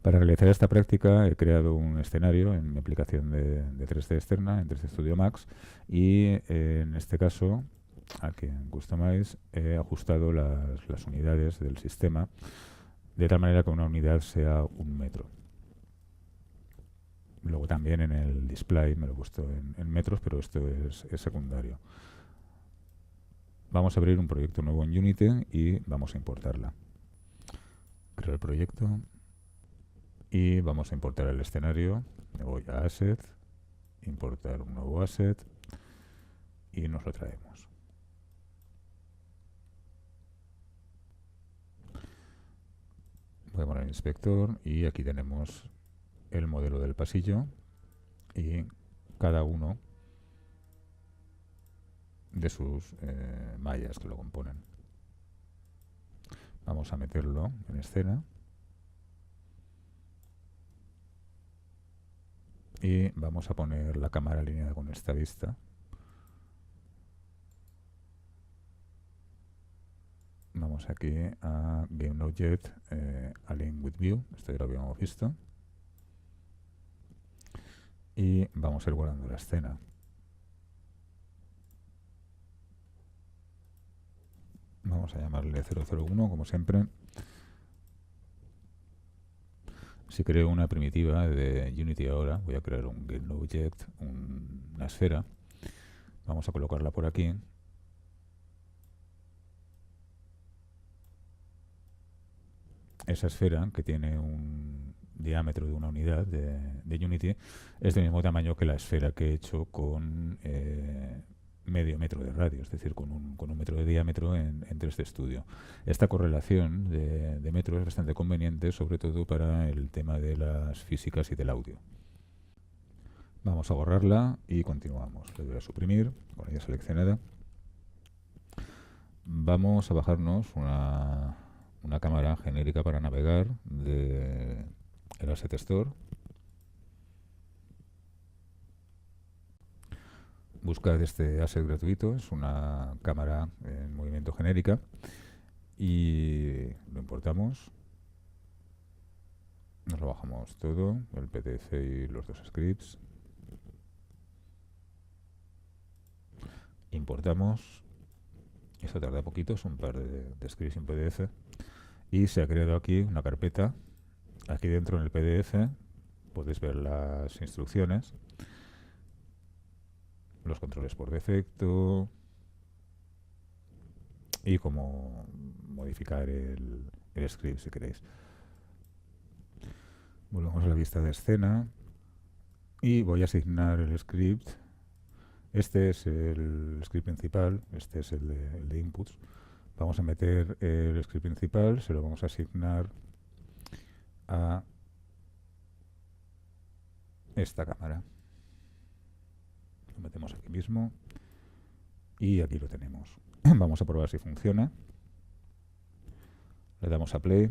Para realizar esta práctica he creado un escenario en mi aplicación de 3D externa, en 3D Studio Max, y en este caso, aquí en Customize, he ajustado las unidades del sistema de tal manera que una unidad sea 1 metro. Luego también en el display me lo he puesto en metros, pero esto es secundario. Vamos a abrir un proyecto nuevo en Unity y vamos a importarla. Creo el proyecto y vamos a importar el escenario. Me voy a Asset, importar un nuevo asset y nos lo traemos. Voy a poner el inspector y aquí tenemos el modelo del pasillo y cada uno de sus mallas que lo componen. Vamos a meterlo en escena y vamos a poner la cámara alineada con esta vista. Vamos aquí a Game Object, Align with View, esto ya lo habíamos visto. Y vamos a ir guardando la escena. Vamos a llamarle 001 como siempre. Si creo una primitiva de Unity ahora, voy a crear un Game Object, una esfera. Vamos a colocarla por aquí. Esa esfera, que tiene un diámetro de una unidad de Unity, es del mismo tamaño que la esfera que he hecho con medio metro de radio, es decir, con un metro de diámetro en 3D Studio. Esta correlación de metro es bastante conveniente, sobre todo para el tema de las físicas y del audio. Vamos a borrarla y continuamos. Le doy a suprimir, con ella seleccionada. Vamos a bajarnos una cámara genérica para navegar de el Asset Store. Buscad este asset gratuito, es una cámara en movimiento genérica y lo importamos. Nos lo bajamos todo, el PDF y los dos scripts. Importamos. Esto tarda poquito, es un par de scripts en PDF. Y se ha creado aquí una carpeta. Aquí dentro en el PDF podéis ver las instrucciones, los controles por defecto y cómo modificar el script si queréis. Volvemos a la vista de escena y voy a asignar el script. Este es el script principal, este es el de inputs. Vamos a meter el script principal, se lo vamos a asignar a esta cámara. Lo metemos aquí mismo y aquí lo tenemos. Vamos a probar si funciona. Le damos a play.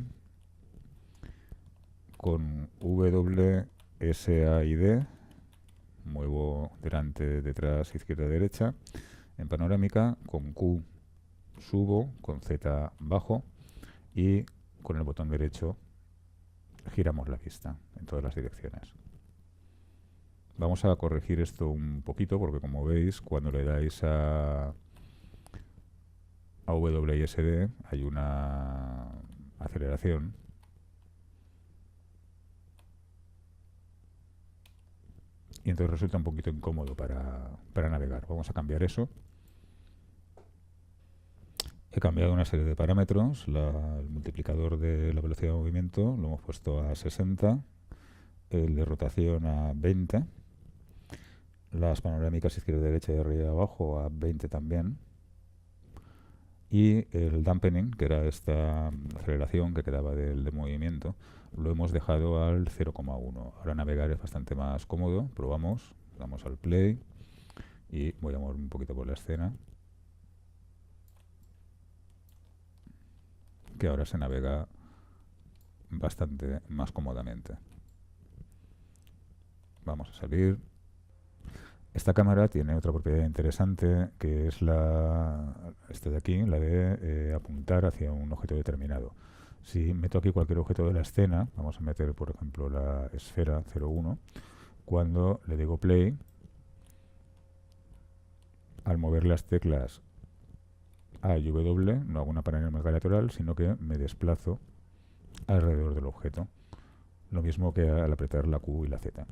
Con WSAID muevo delante, detrás, izquierda, derecha. En panorámica, con Q subo, con Z bajo y con el botón derecho giramos la vista en todas las direcciones. Vamos a corregir esto un poquito porque, como veis, cuando le dais a WSD hay una aceleración. Y entonces resulta un poquito incómodo para navegar. Vamos a cambiar eso. He cambiado una serie de parámetros. El multiplicador de la velocidad de movimiento lo hemos puesto a 60. El de rotación a 20. Las panorámicas izquierda, derecha y arriba y abajo a 20 también. Y el dampening, que era esta aceleración que quedaba del movimiento, lo hemos dejado al 0,1. Ahora navegar es bastante más cómodo. Probamos, damos al play y voy a mover un poquito por la escena, que ahora se navega bastante más cómodamente. Vamos a salir. Esta cámara tiene otra propiedad interesante, que es esta de aquí, la de apuntar hacia un objeto determinado. Si meto aquí cualquier objeto de la escena, vamos a meter por ejemplo la esfera 01, cuando le digo play, al mover las teclas A y W, no hago una panorámica lateral, sino que me desplazo alrededor del objeto. Lo mismo que al apretar la Q y la Z.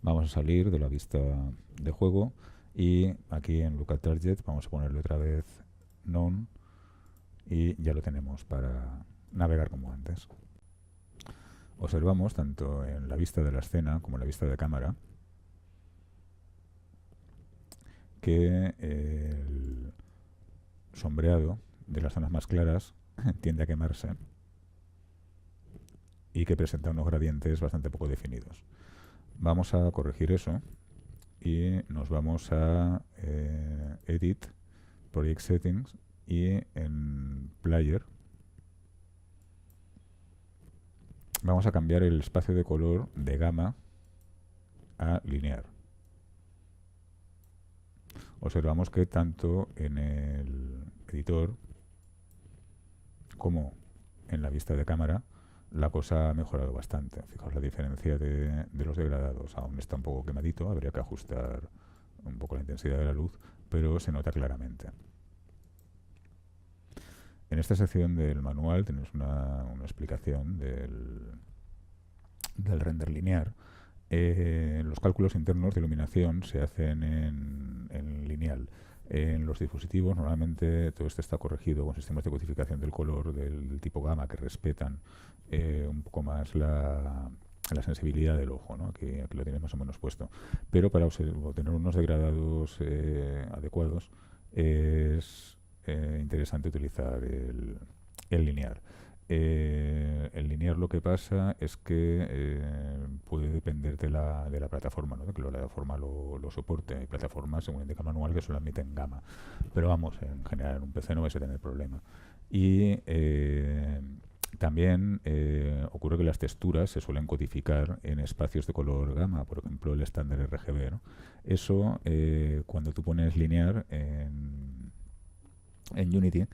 Vamos a salir de la vista de juego y aquí en Look at Target vamos a ponerle otra vez None y ya lo tenemos para navegar como antes. Observamos tanto en la vista de la escena como en la vista de cámara que el sombreado de las zonas más claras tiende a quemarse y que presenta unos gradientes bastante poco definidos. Vamos a corregir eso y nos vamos a Edit, Project Settings y en Player vamos a cambiar el espacio de color de gama a linear. Observamos que tanto en el editor como en la vista de cámara la cosa ha mejorado bastante. Fijaos la diferencia de los degradados. Aún está un poco quemadito, habría que ajustar un poco la intensidad de la luz, pero se nota claramente. En esta sección del manual tenéis una explicación del render lineal. Los cálculos internos de iluminación se hacen en lineal. En los dispositivos normalmente todo esto está corregido con sistemas de codificación del color del tipo gamma que respetan un poco más la sensibilidad del ojo, ¿no? Aquí lo tienes más o menos puesto. Pero para obtener unos degradados adecuados es interesante utilizar el lineal. El linear lo que pasa es que puede depender de la plataforma, ¿no? De que la plataforma lo soporte. Hay plataformas, según indica el manual, que solo admiten gamma. Pero vamos, en general en un PC no vais a tener problema. Y también ocurre que las texturas se suelen codificar en espacios de color gamma, por ejemplo el estándar RGB, ¿no? Eso, cuando tú pones linear en Unity,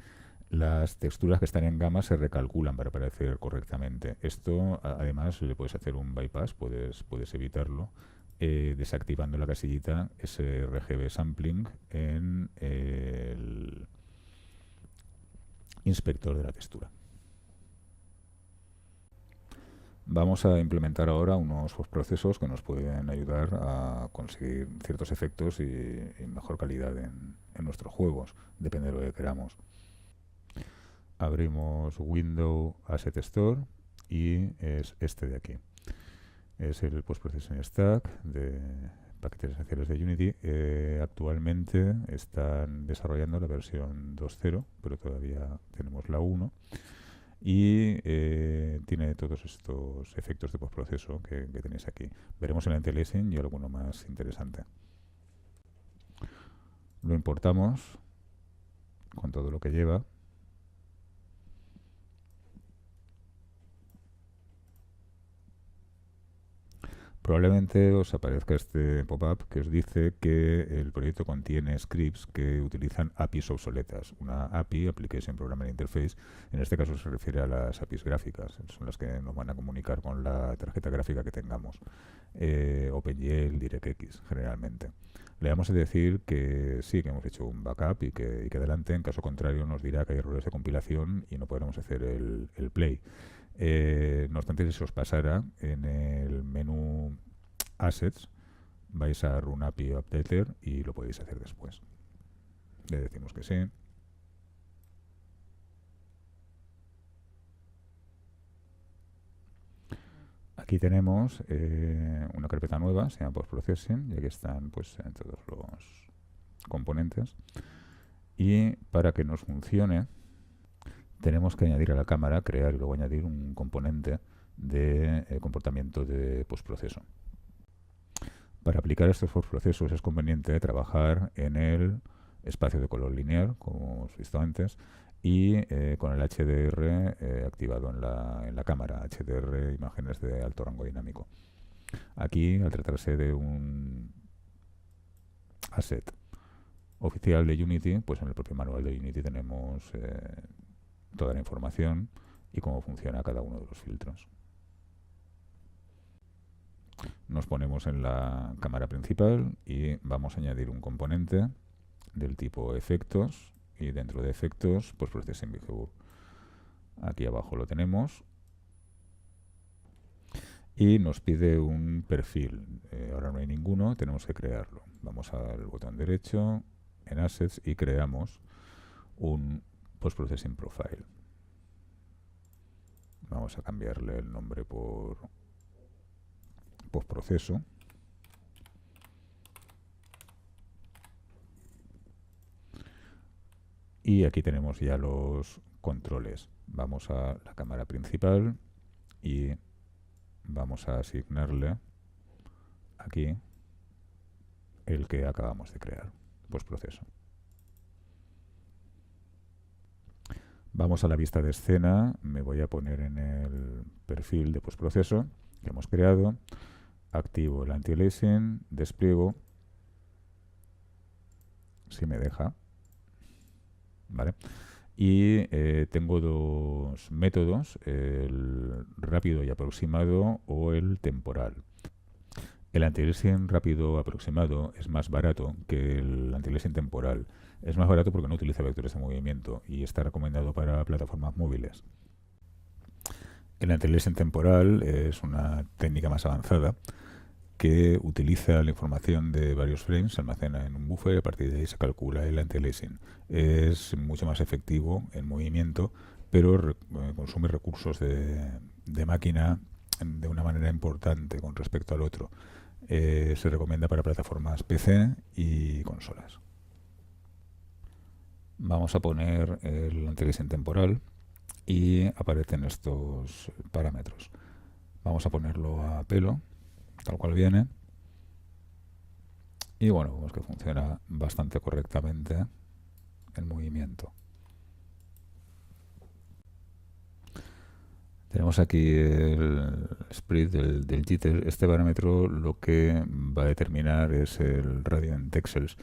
las texturas que están en gamma se recalculan para aparecer correctamente. Esto, además, le puedes hacer un bypass, puedes evitarlo desactivando la casillita sRGB Sampling en el inspector de la textura. Vamos a implementar ahora unos postprocesos que nos pueden ayudar a conseguir ciertos efectos y mejor calidad en nuestros juegos, depende de lo que queramos. Abrimos Window Asset Store y es este de aquí. Es el Post-Processing Stack de paquetes esenciales de Unity. Actualmente están desarrollando la versión 2.0, pero todavía tenemos la 1. Y tiene todos estos efectos de postproceso que tenéis aquí. Veremos el anti-aliasing y alguno más interesante. Lo importamos con todo lo que lleva. Probablemente os aparezca este pop-up que os dice que el proyecto contiene scripts que utilizan APIs obsoletas. Una API, Application Programming Interface, en este caso se refiere a las APIs gráficas, son las que nos van a comunicar con la tarjeta gráfica que tengamos. OpenGL, DirectX, generalmente. Le vamos a decir que sí, que hemos hecho un backup y que adelante, en caso contrario nos dirá que hay errores de compilación y no podremos hacer el play. No obstante, si se os pasara en el menú Assets, vais a Run API Updater y lo podéis hacer después. Le decimos que sí. Aquí tenemos una carpeta nueva, se llama Post Processing, y aquí están pues todos los componentes. Y para que nos funcione, tenemos que añadir a la cámara, crear y luego añadir un componente de comportamiento de postproceso. Para aplicar estos postprocesos es conveniente trabajar en el espacio de color lineal, como hemos visto antes, y con el HDR activado en la cámara, HDR imágenes de alto rango dinámico. Aquí, al tratarse de un asset oficial de Unity, pues en el propio manual de Unity tenemos toda la información y cómo funciona cada uno de los filtros. Nos ponemos en la cámara principal y vamos a añadir un componente del tipo efectos, y dentro de efectos, pues Processing Behavior. Aquí abajo lo tenemos y nos pide un perfil. Ahora no hay ninguno, tenemos que crearlo. Vamos al botón derecho en Assets y creamos un Post Processing Profile. Vamos a cambiarle el nombre por postproceso. Y aquí tenemos ya los controles. Vamos a la cámara principal y vamos a asignarle aquí el que acabamos de crear, postproceso. Vamos a la vista de escena, me voy a poner en el perfil de postproceso que hemos creado, activo el anti-aliasing, despliego, si me deja, ¿vale? Y tengo dos métodos, el rápido y aproximado o el temporal. El anti-aliasing rápido aproximado es más barato que el anti-aliasing temporal. Es más barato porque no utiliza vectores de movimiento y está recomendado para plataformas móviles. El anti-aliasing temporal es una técnica más avanzada que utiliza la información de varios frames, se almacena en un buffer y a partir de ahí se calcula el anti-aliasing. Es mucho más efectivo en movimiento, pero consume recursos de máquina de una manera importante con respecto al otro. Se recomienda para plataformas PC y consolas. Vamos a poner el anti-aliasing temporal y aparecen estos parámetros. Vamos a ponerlo a pelo, tal cual viene. Y bueno, vemos que funciona bastante correctamente el movimiento. Tenemos aquí el split del jitter. Este parámetro lo que va a determinar es el radio en texels,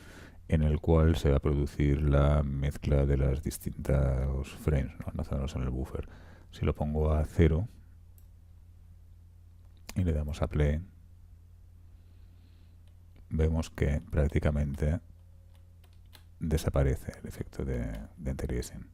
en el cual se va a producir la mezcla de las distintas frames, ¿no? Almacenados en el buffer. Si lo pongo a 0 y le damos a play, vemos que prácticamente desaparece el efecto de anti-aliasing.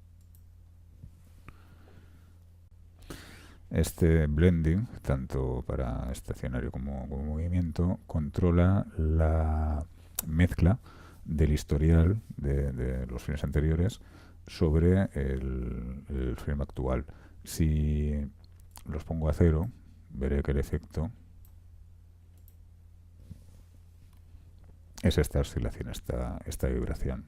Este blending, tanto para estacionario como movimiento, controla la mezcla del historial de los frames anteriores sobre el frame actual. Si los pongo a 0, veré que el efecto es esta oscilación, esta vibración.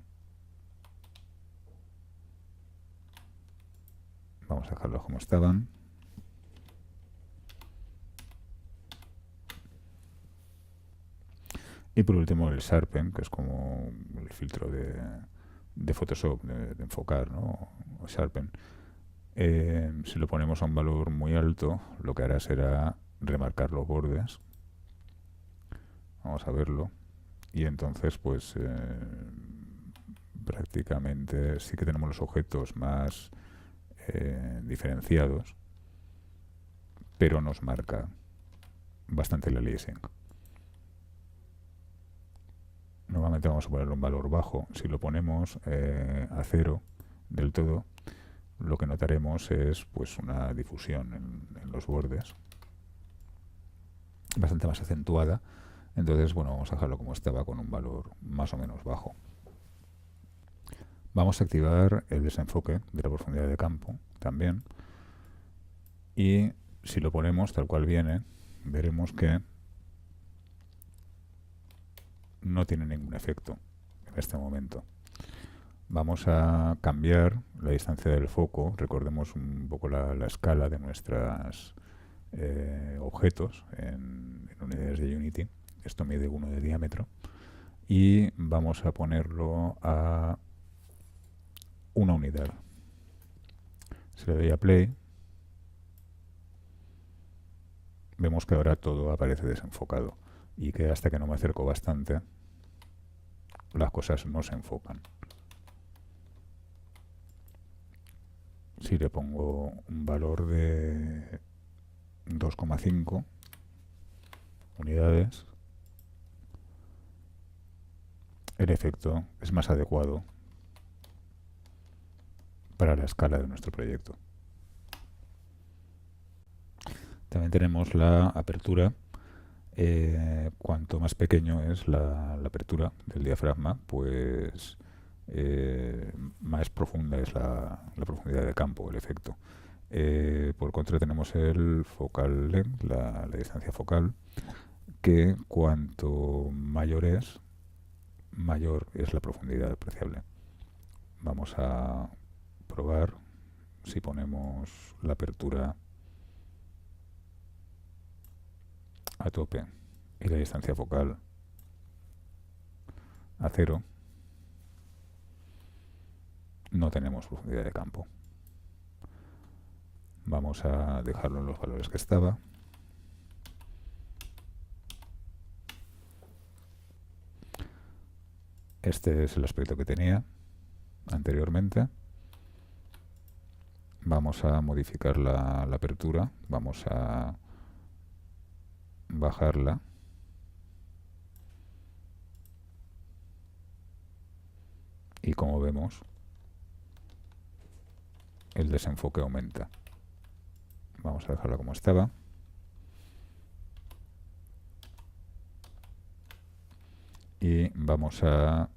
Vamos a dejarlos como estaban. Y por último el Sharpen, que es como el filtro de Photoshop, de enfocar, ¿no? O Sharpen. Si lo ponemos a un valor muy alto, lo que hará será remarcar los bordes. Vamos a verlo. Y entonces, pues, prácticamente sí que tenemos los objetos más diferenciados, pero nos marca bastante el aliasing. Normalmente vamos a ponerle un valor bajo. Si lo ponemos a 0 del todo, lo que notaremos es pues una difusión en los bordes bastante más acentuada. Entonces, bueno, vamos a dejarlo como estaba con un valor más o menos bajo. Vamos a activar el desenfoque de la profundidad de campo también. Y si lo ponemos tal cual viene, veremos que no tiene ningún efecto en este momento. Vamos a cambiar la distancia del foco. Recordemos un poco la escala de nuestros objetos en unidades de Unity. Esto mide 1 de diámetro. Y vamos a ponerlo a 1 unidad. Si le doy a play, vemos que ahora todo aparece desenfocado y que hasta que no me acerco bastante las cosas no se enfocan. Si le pongo un valor de 2,5 unidades, el efecto es más adecuado para la escala de nuestro proyecto. También tenemos la apertura. Cuanto más pequeño es la apertura del diafragma, pues más profunda es la profundidad de campo, el efecto. Por contra tenemos el focal length, la distancia focal, que cuanto mayor es la profundidad apreciable. Vamos a probar si ponemos la apertura a tope y la distancia focal a 0, no tenemos profundidad de campo. Vamos a dejarlo en los valores que estaba. Este es el aspecto que tenía anteriormente. Vamos a modificar la apertura. Vamos a bajarla. Y como vemos, el desenfoque aumenta. Vamos a dejarla como estaba. Y vamos a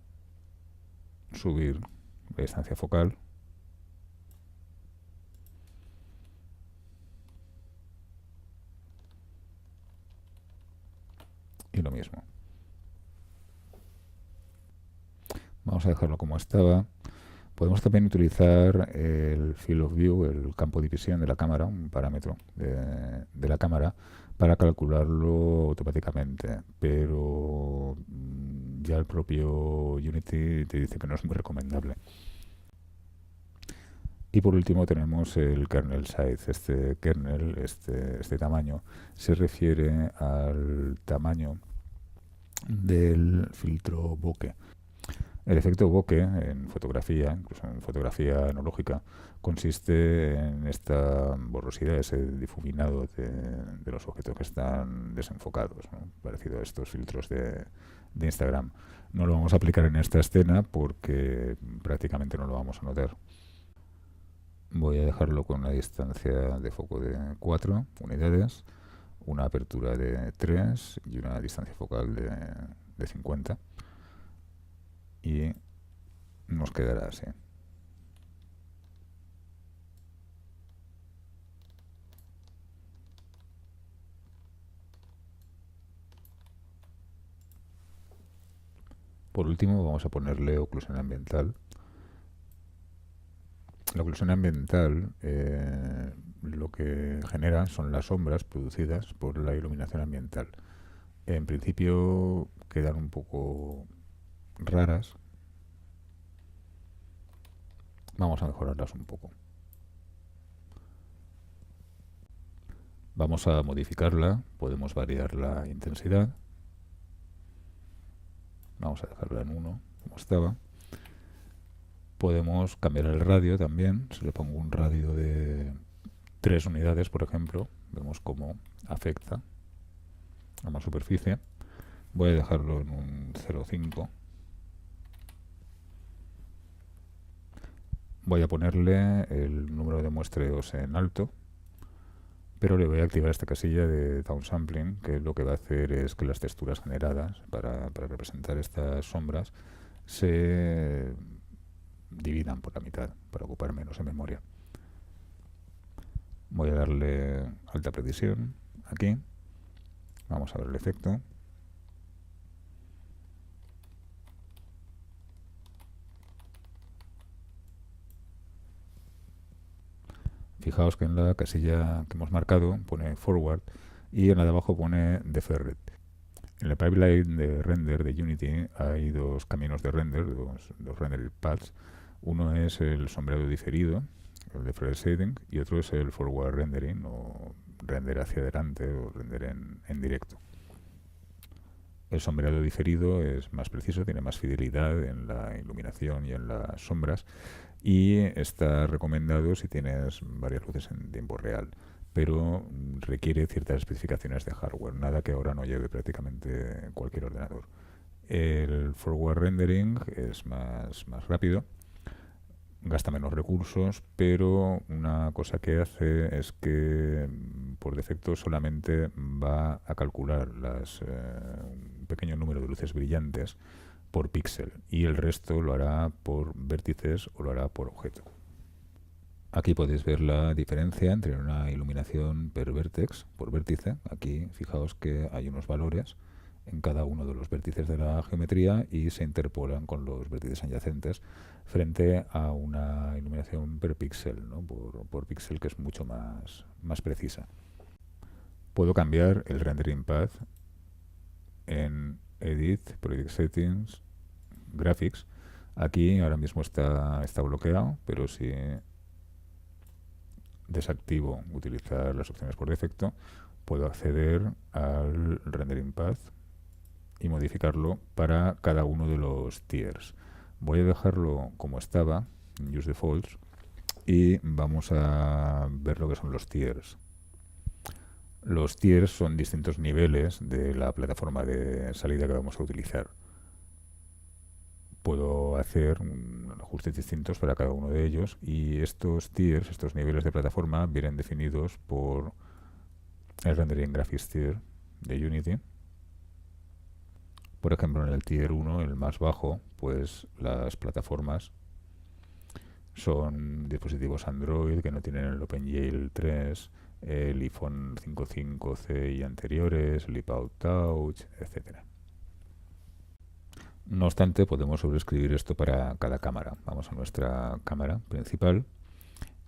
subir la distancia focal. Y lo mismo. Vamos a dejarlo como estaba. Podemos también utilizar el Field of View, el campo de visión de la cámara, un parámetro de la cámara, para calcularlo automáticamente. Pero ya el propio Unity te dice que no es muy recomendable. Y por último tenemos el kernel size. Este kernel, este tamaño, se refiere al tamaño del filtro bokeh. El efecto bokeh en fotografía, incluso en fotografía analógica, consiste en esta borrosidad, ese difuminado de los objetos que están desenfocados, ¿no? Parecido a estos filtros de Instagram. No lo vamos a aplicar en esta escena porque prácticamente no lo vamos a notar. Voy a dejarlo con una distancia de foco de 4 unidades, una apertura de 3 y una distancia focal de 50. Y nos quedará así. Por último vamos a ponerle oclusión ambiental. La oclusión ambiental lo que genera son las sombras producidas por la iluminación ambiental. En principio quedan un poco raras. Vamos a mejorarlas un poco. Vamos a modificarla. Podemos variar la intensidad. Vamos a dejarla en 1, como estaba. Podemos cambiar el radio también. Si le pongo un radio de 3 unidades, por ejemplo, vemos cómo afecta a una superficie. Voy a dejarlo en un 0,5. Voy a ponerle el número de muestreos en alto, pero le voy a activar esta casilla de downsampling, que lo que va a hacer es que las texturas generadas para representar estas sombras se dividan por la mitad para ocupar menos en memoria. Voy a darle alta precisión aquí. Vamos a ver el efecto. Fijaos que en la casilla que hemos marcado pone forward y en la de abajo pone deferred. En el pipeline de render de Unity hay dos caminos de render, dos render paths. Uno es el sombreado diferido, el deferred shading, y otro es el forward rendering o render hacia adelante o render en directo. El sombreado diferido es más preciso, tiene más fidelidad en la iluminación y en las sombras y está recomendado si tienes varias luces en tiempo real, pero requiere ciertas especificaciones de hardware, nada que ahora no lleve prácticamente cualquier ordenador. El forward rendering es más rápido, gasta menos recursos, pero una cosa que hace es que por defecto solamente va a calcular un pequeño número de luces brillantes por píxel y el resto lo hará por vértices o lo hará por objeto. Aquí podéis ver la diferencia entre una iluminación per vértex, por vértice. Aquí fijaos que hay unos valores en cada uno de los vértices de la geometría y se interpolan con los vértices adyacentes frente a una iluminación per píxel, ¿no? por píxel, que es mucho más precisa. Puedo cambiar el rendering path en Edit, Project Settings, Graphics. Aquí ahora mismo está bloqueado, pero si desactivo utilizar las opciones por defecto, puedo acceder al rendering path y modificarlo para cada uno de los tiers. Voy a dejarlo como estaba, en Use Defaults, y vamos a ver lo que son los tiers. Los tiers son distintos niveles de la plataforma de salida que vamos a utilizar. Puedo hacer ajustes distintos para cada uno de ellos y estos tiers, estos niveles de plataforma, vienen definidos por el Rendering Graphics Tier de Unity. Por ejemplo, en el Tier 1, el más bajo, pues las plataformas son dispositivos Android que no tienen el OpenGL 3, el iPhone 5.5C y anteriores, el iPod Touch, etcétera. No obstante, podemos sobreescribir esto para cada cámara. Vamos a nuestra cámara principal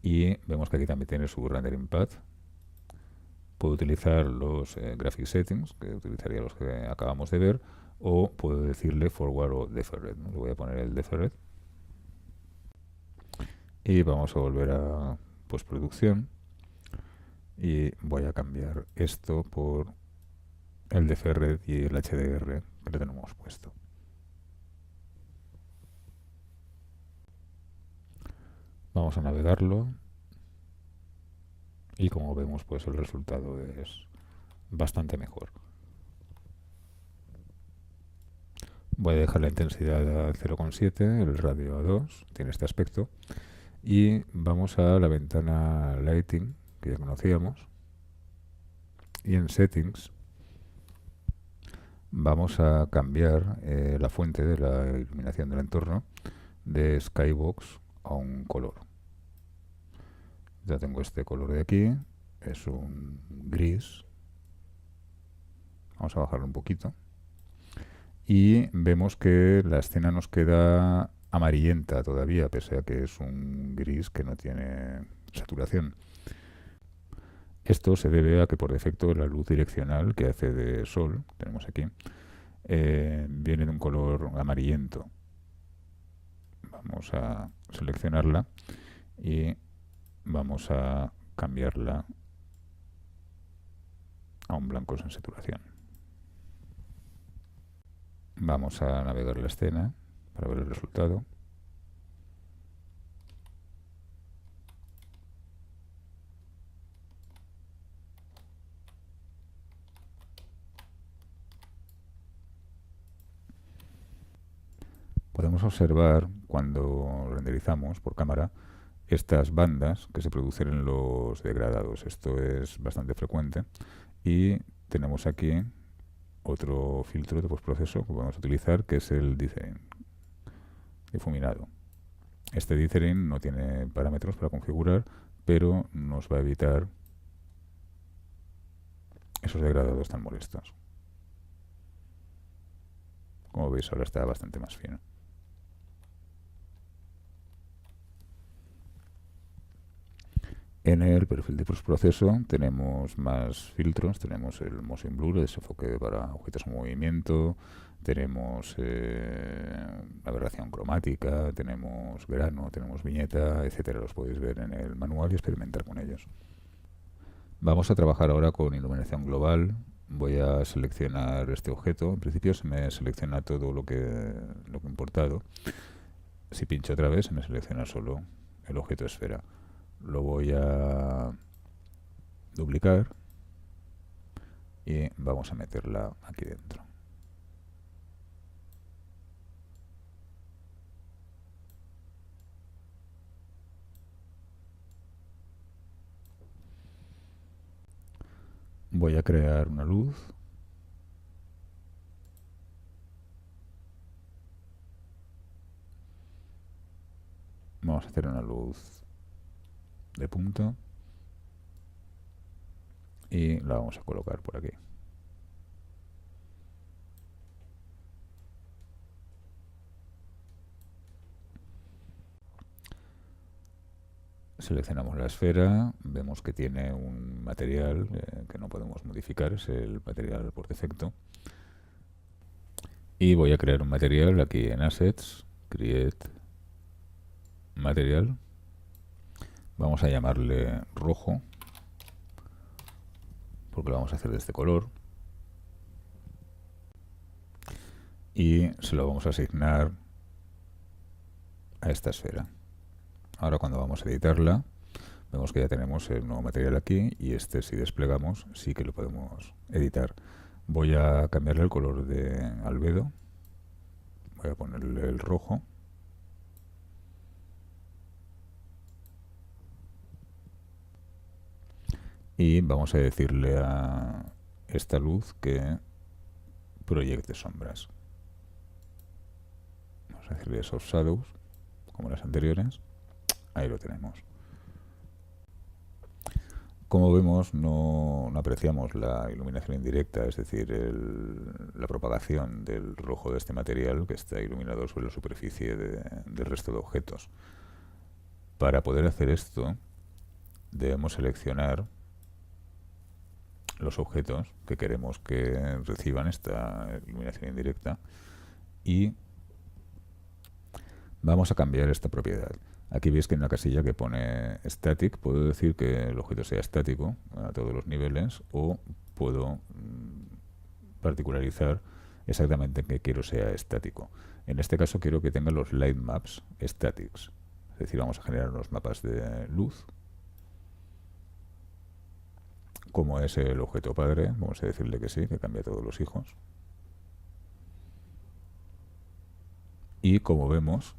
y vemos que aquí también tiene su rendering path. Puedo utilizar los graphic settings, que utilizaría los que acabamos de ver, o puedo decirle forward o deferred, ¿no? Le voy a poner el deferred y vamos a volver a postproducción y voy a cambiar esto por el deferred y el HDR que le tenemos puesto. Vamos a navegarlo y como vemos, pues el resultado es bastante mejor. Voy a dejar la intensidad a 0,7, el radio a 2, tiene este aspecto, y vamos a la ventana Lighting que ya conocíamos y en Settings vamos a cambiar la fuente de la iluminación del entorno de Skybox a un color. Ya tengo este color de aquí, es un gris. Vamos a bajarlo un poquito. Y vemos que la escena nos queda amarillenta todavía, pese a que es un gris que no tiene saturación. Esto se debe a que por defecto la luz direccional que hace de sol, tenemos aquí, viene de un color amarillento. Vamos a seleccionarla y vamos a cambiarla a un blanco sin saturación. Vamos a navegar la escena para ver el resultado. Podemos observar cuando renderizamos por cámara estas bandas que se producen en los degradados. Esto es bastante frecuente y tenemos aquí otro filtro de postproceso que podemos utilizar, que es el dithering difuminado. Este dithering no tiene parámetros para configurar, pero nos va a evitar esos degradados tan molestos. Como veis, ahora está bastante más fino. En el perfil de postproceso tenemos más filtros, tenemos el Motion Blur, el desenfoque para objetos en movimiento, tenemos aberración cromática, tenemos grano, tenemos viñeta, etcétera. Los podéis ver en el manual y experimentar con ellos. Vamos a trabajar ahora con iluminación global, voy a seleccionar este objeto. En principio se me selecciona todo lo que he importado. Si pincho otra vez se me selecciona solo el objeto esfera. Lo voy a duplicar y vamos a meterla aquí dentro. Voy a crear una luz. Vamos a hacer una luz de punto y la vamos a colocar por aquí. Seleccionamos la esfera, vemos que tiene un material que no podemos modificar, es el material por defecto. Y voy a crear un material aquí en Assets, Create Material. Vamos a llamarle rojo, porque lo vamos a hacer de este color. Y se lo vamos a asignar a esta esfera. Ahora cuando vamos a editarla, vemos que ya tenemos el nuevo material aquí y este, si desplegamos, sí que lo podemos editar. Voy a cambiarle el color de albedo. Voy a ponerle el rojo. Y vamos a decirle a esta luz que proyecte sombras. Vamos a decirle soft shadows, como las anteriores. Ahí lo tenemos. Como vemos, no apreciamos la iluminación indirecta, es decir, la propagación del rojo de este material que está iluminado sobre la superficie del resto de objetos. Para poder hacer esto, debemos seleccionar los objetos que queremos que reciban esta iluminación indirecta y vamos a cambiar esta propiedad. Aquí veis que en la casilla que pone static puedo decir que el objeto sea estático a todos los niveles o puedo particularizar exactamente en qué quiero sea estático. En este caso quiero que tenga los light maps statics, es decir, vamos a generar unos mapas de luz. Como es el objeto padre, vamos a decirle que sí, que cambia a todos los hijos. Y como vemos,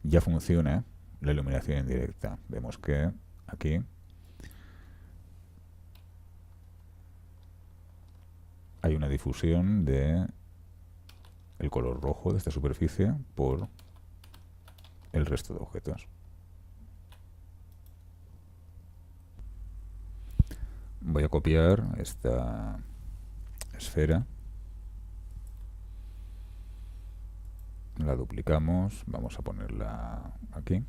ya funciona la iluminación indirecta. Vemos que aquí hay una difusión de el color rojo de esta superficie por el resto de objetos. Voy a copiar esta esfera, la duplicamos, vamos a ponerla aquí.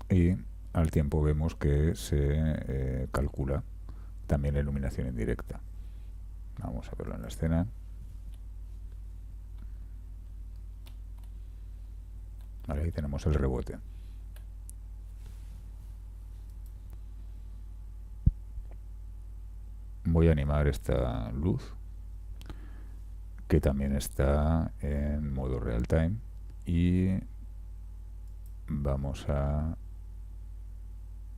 Y al tiempo vemos que se calcula también la iluminación indirecta. Vamos a verlo en la escena. Vale, ahí tenemos el rebote. Voy a animar esta luz, que también está en modo real time, y vamos a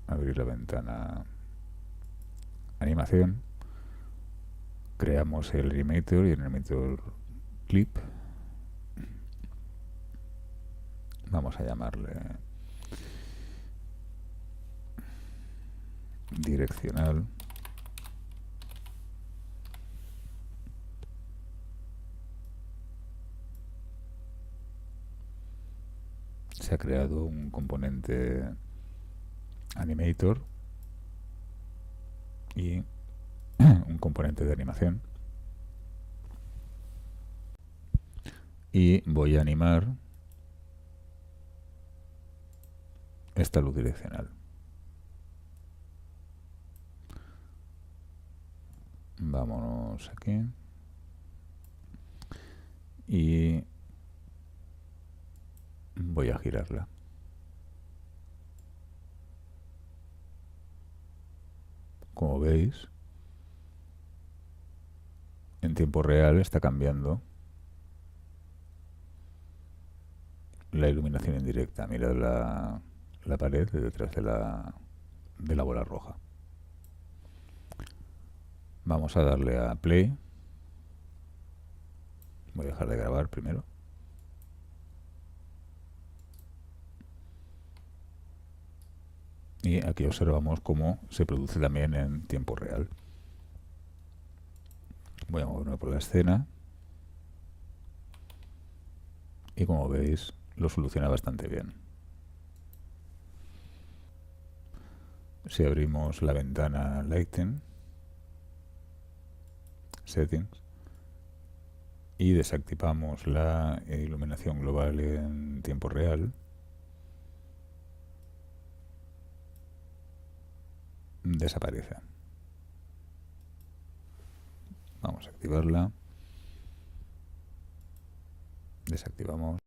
abrir la ventana animación, creamos el animator y el animator clip, vamos a llamarle direccional, se ha creado un componente animator y un componente de animación, y voy a animar esta luz direccional. Vámonos aquí. y voy a girarla. Como veis, en tiempo real está cambiando la iluminación indirecta. Mirad la pared de detrás de la bola roja. Vamos a darle a play. Voy a dejar de grabar primero. Y aquí observamos cómo se produce también en tiempo real. Voy a moverme por la escena. Y como veis, lo soluciona bastante bien. Si abrimos la ventana Lighting, Settings, y desactivamos la iluminación global en tiempo real, desaparece. Vamos a activarla. Desactivamos.